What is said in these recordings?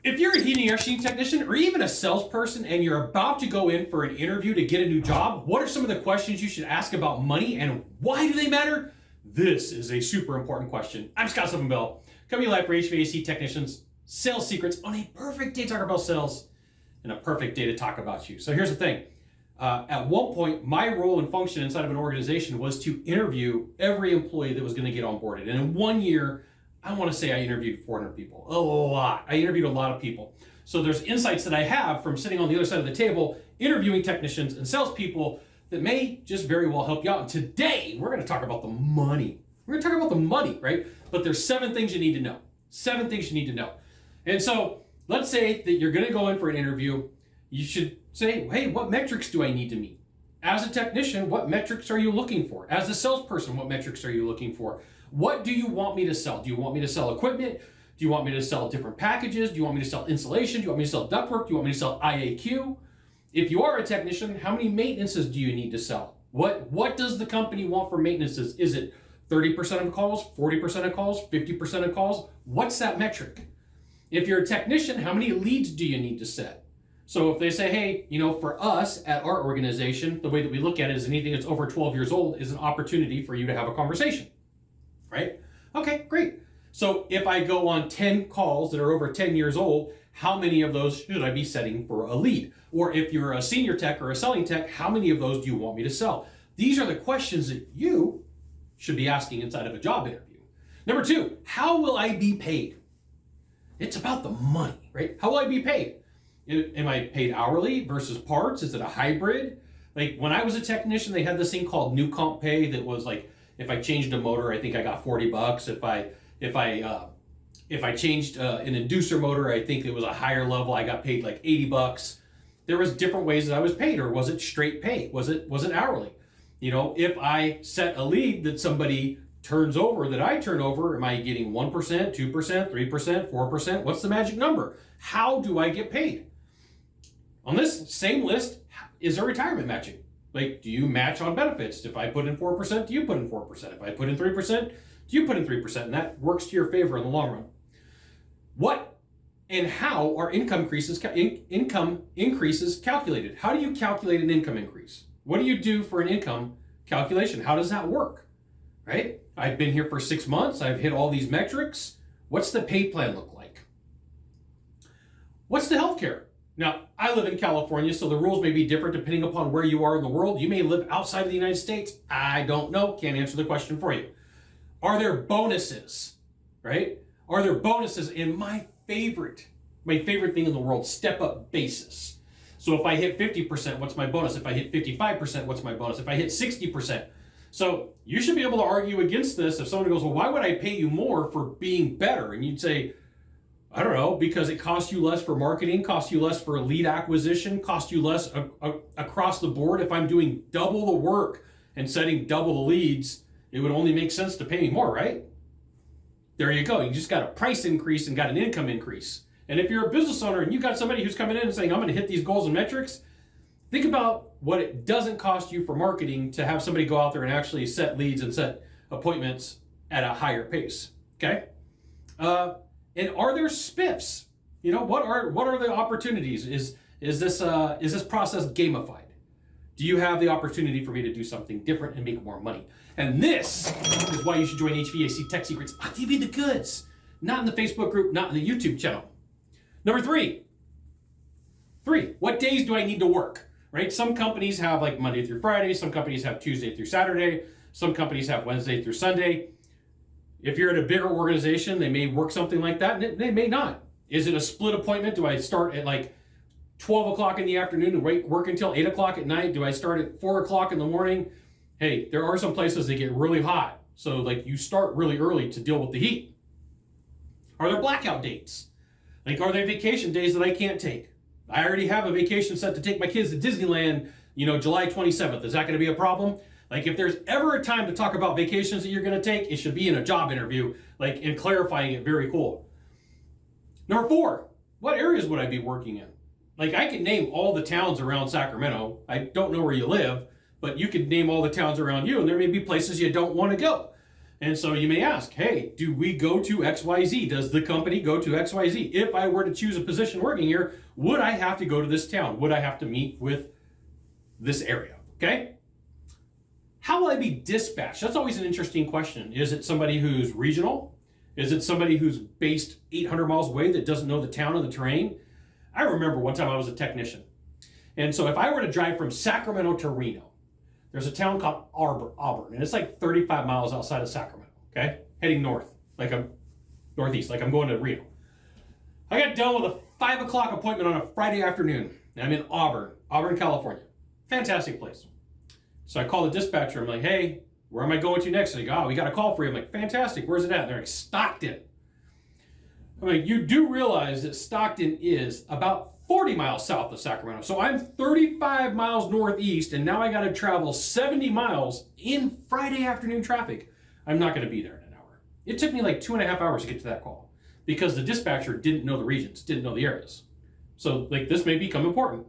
If you're a heating and air conditioning technician or even a salesperson and you're about to go in for an interview to get a new job, what are some of the questions you should ask about money and why do they matter? This is a super important question. I'm Scott Bell, coming live for HVAC technicians, sales secrets on a perfect day to talk about sales and a perfect day to talk about you. So here's the thing. At one point, my role and function inside of an organization was to interview every employee that was going to get onboarded. And in 1 year, I want to say I interviewed 400 people, a lot. I interviewed a lot of people. So there's insights that I have from sitting on the other side of the table, interviewing technicians and salespeople that may just very well help you out. And today, we're going to talk about the money. We're going to talk about the money, right? But there's 7 things you need to know. 7 things you need to know. And so let's say that you're going to go in for an interview. You should say, hey, what metrics do I need to meet? As a technician, what metrics are you looking for? As a salesperson, what metrics are you looking for? What do you want me to sell? Do you want me to sell equipment? Do you want me to sell different packages? Do you want me to sell insulation? Do you want me to sell ductwork? Do you want me to sell IAQ? If you are a technician, how many maintenances do you need to sell? What does the company want for maintenances? Is it 30% of calls, 40% of calls, 50% of calls? What's that metric? If you're a technician, how many leads do you need to set? So if they say, hey, for us at our organization, the way that we look at it is anything that's over 12 years old is an opportunity for you to have a conversation, right? Okay, great. So if I go on 10 calls that are over 10 years old, how many of those should I be setting for a lead? Or if you're a senior tech or a selling tech, how many of those do you want me to sell? These are the questions that you should be asking inside of a job interview. Number 2, how will I be paid? It's about the money, right? How will I be paid? Am I paid hourly versus parts? Is it a hybrid? Like when I was a technician, they had this thing called new comp pay that was like, if I changed a motor, I think I got $40. If I changed an inducer motor, I think it was a higher level. I got paid like $80. There was different ways that I was paid, or was it straight pay? Was it hourly? If I set a lead that somebody turns over that I turn over, am I getting 1%, 2%, 3%, 4%? What's the magic number? How do I get paid? On this same list, is there retirement matching? Like, do you match on benefits? If I put in 4%, do you put in 4%? If I put in 3%, do you put in 3%? And that works to your favor in the long run. What and how are income increases calculated? How do you calculate an income increase? What do you do for an income calculation? How does that work? Right? I've been here for 6 months. I've hit all these metrics. What's the pay plan look like? What's the healthcare? Now, I live in California, so the rules may be different depending upon where you are in the world. You may live outside of the United States. I don't know. Can't answer the question for you. Are there bonuses? Right? Are there bonuses? And my favorite thing in the world, step-up basis. So if I hit 50%, what's my bonus? If I hit 55%, what's my bonus? If I hit 60%. So you should be able to argue against this if someone goes, well, why would I pay you more for being better? And you'd say, I don't know, because it costs you less for marketing, costs you less for lead acquisition, costs you less across the board. If I'm doing double the work and setting double the leads, it would only make sense to pay me more, right? There you go. You just got a price increase and got an income increase. And if you're a business owner and you got somebody who's coming in and saying, I'm going to hit these goals and metrics, think about what it doesn't cost you for marketing to have somebody go out there and actually set leads and set appointments at a higher pace, okay? And are there spiffs? What are the opportunities? Is this process gamified? Do you have the opportunity for me to do something different and make more money? And this is why you should join HVAC Tech Secrets. I'll give you the goods. Not in the Facebook group, not in the YouTube channel. Number 3, what days do I need to work? Right? Some companies have like Monday through Friday. Some companies have Tuesday through Saturday. Some companies have Wednesday through Sunday. If you're at a bigger organization, they may work something like that, and they may not. Is it a split appointment? Do I start at like 12 o'clock in the afternoon and work until 8 o'clock at night? Do I start at 4 o'clock in the morning? Hey, there are some places that get really hot. So like you start really early to deal with the heat. Are there blackout dates? Like, are there vacation days that I can't take? I already have a vacation set to take my kids to Disneyland, July 27th. Is that going to be a problem? Like, if there's ever a time to talk about vacations that you're going to take, it should be in a job interview, and clarifying it very cool. Number 4, what areas would I be working in? Like, I can name all the towns around Sacramento. I don't know where you live, but you could name all the towns around you, and there may be places you don't want to go. And so you may ask, hey, do we go to XYZ? Does the company go to XYZ? If I were to choose a position working here, would I have to go to this town? Would I have to meet with this area? Okay? How will I be dispatched? That's always an interesting question. Is it somebody who's regional? Is it somebody who's based 800 miles away that doesn't know the town or the terrain? I remember one time I was a technician. And so if I were to drive from Sacramento to Reno, there's a town called Auburn, and it's like 35 miles outside of Sacramento, okay? Heading north, like I'm northeast, like I'm going to Reno. I got done with a 5 o'clock appointment on a Friday afternoon, and I'm in Auburn, California. Fantastic place. So I call the dispatcher, I'm like, hey, where am I going to next? They go, oh, we got a call for you. I'm like, fantastic, where's it at? And they're like, Stockton. I'm like, you do realize that Stockton is about 40 miles south of Sacramento. So I'm 35 miles northeast, and now I got to travel 70 miles in Friday afternoon traffic. I'm not going to be there in an hour. It took me like 2.5 hours to get to that call because the dispatcher didn't know the regions, didn't know the areas. So like this may become important.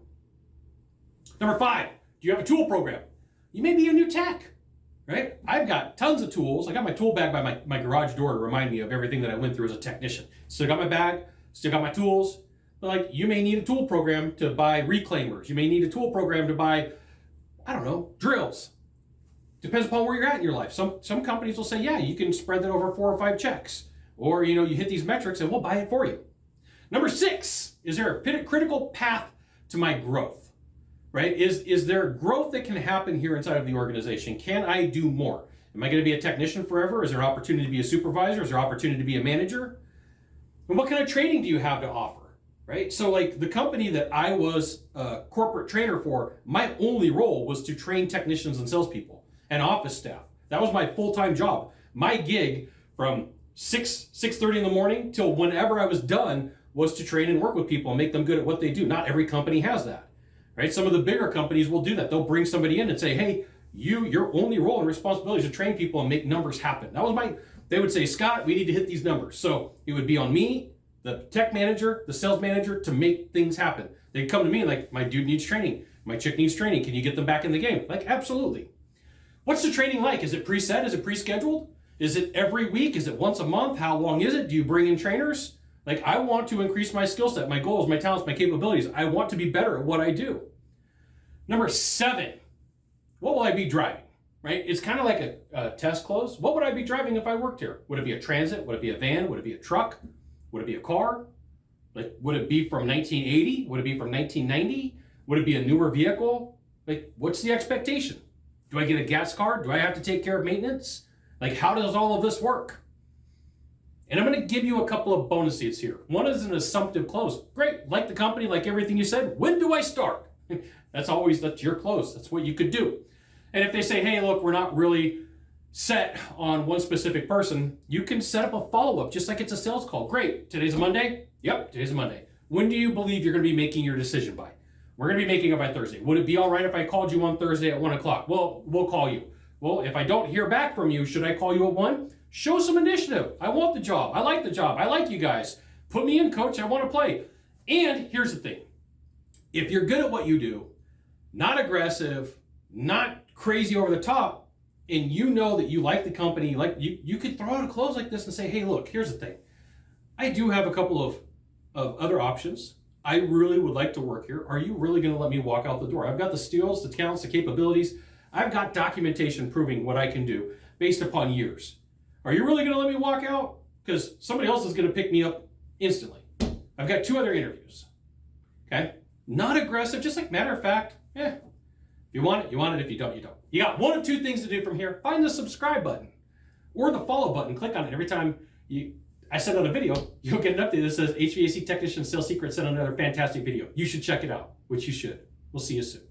Number 5, do you have a tool program? You may be a new tech, right? I've got tons of tools. I got my tool bag by my garage door to remind me of everything that I went through as a technician. Still got my bag, still got my tools. Like you may need a tool program to buy reclaimers. You may need a tool program to buy, I don't know, drills. Depends upon where you're at in your life. Some companies will say, yeah, you can spread that over 4 or 5 checks. Or, you hit these metrics and we'll buy it for you. Number 6, is there a critical path to my growth, right? Is there growth that can happen here inside of the organization? Can I do more? Am I going to be a technician forever? Is there an opportunity to be a supervisor? Is there an opportunity to be a manager? And what kind of training do you have to offer? Right? So like the company that I was a corporate trainer for, my only role was to train technicians and salespeople and office staff. That was my full-time job. My gig from 6:30 in the morning till whenever I was done was to train and work with people and make them good at what they do. Not every company has that, right? Some of the bigger companies will do that. They'll bring somebody in and say, hey, your only role and responsibility is to train people and make numbers happen. They would say, Scott, we need to hit these numbers. So it would be on me, the tech manager, the sales manager, to make things happen. They'd come to me like, my dude needs training. My chick needs training. Can you get them back in the game? Like, absolutely. What's the training like? Is it preset? Is it pre-scheduled? Is it every week? Is it once a month? How long is it? Do you bring in trainers? Like, I want to increase my skill set, my goals, my talents, my capabilities. I want to be better at what I do. Number 7, what will I be driving? Right? It's kind of like a test close. What would I be driving if I worked here? Would it be a transit? Would it be a van? Would it be a truck? Would it be a car? Like, would it be from 1980? Would it be from 1990? Would it be a newer vehicle? Like, what's the expectation? Do I get a gas card? Do I have to take care of maintenance? Like, how does all of this work? And I'm going to give you a couple of bonuses here. One is an assumptive close. Great, like the company, like everything you said. When do I start? That's your close. That's what you could do. And if they say, hey, look, we're not really set on one specific person, you can set up a follow-up just like it's a sales call. Great. Today's a Monday? Yep, today's a Monday. When do you believe you're going to be making your decision by? We're going to be making it by Thursday. Would it be all right if I called you on Thursday at 1 o'clock? Well, we'll call you. Well, if I don't hear back from you, should I call you at 1? Show some initiative. I want the job. I like the job. I like you guys. Put me in, coach. I want to play. And here's the thing. If you're good at what you do, not aggressive, not crazy over the top, and you know that you like the company, like you could throw out a close like this and say, hey, look, here's the thing. I do have a couple of other options. I really would like to work here. Are you really going to let me walk out the door? I've got the skills, the talents, the capabilities. I've got documentation proving what I can do based upon years. Are you really going to let me walk out? Because somebody else is going to pick me up instantly. I've got 2 other interviews. Okay? Not aggressive, just like matter of fact, if you want it, you want it. If you don't, you don't. You got 1 of 2 things to do from here. Find the subscribe button or the follow button. Click on it. Every time I send out a video, you'll get an update that says HVAC Technician Sales Secrets sent another fantastic video. You should check it out, which you should. We'll see you soon.